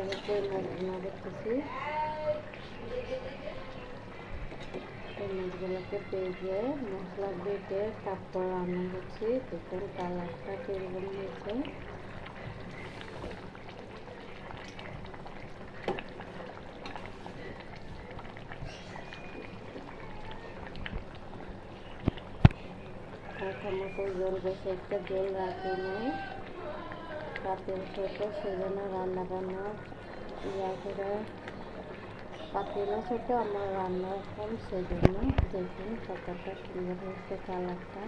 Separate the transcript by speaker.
Speaker 1: আমি কই মাছ রান্না করতেছি। কই মাছগুলোকে ভেজে মশলা বেটে তারপর রান্না করছি। দেখুন কালারটা কীরকম হয়েছে। মতো জল বেশি একটা জল রাখি নাই, পাতিল ছোট সেজন্য রান্না বান্না করে, পাতিলও ছোট আমার রান্নাও কম সেজন্য। দেখুন কতটা সুন্দর হয়েছে কালারটা।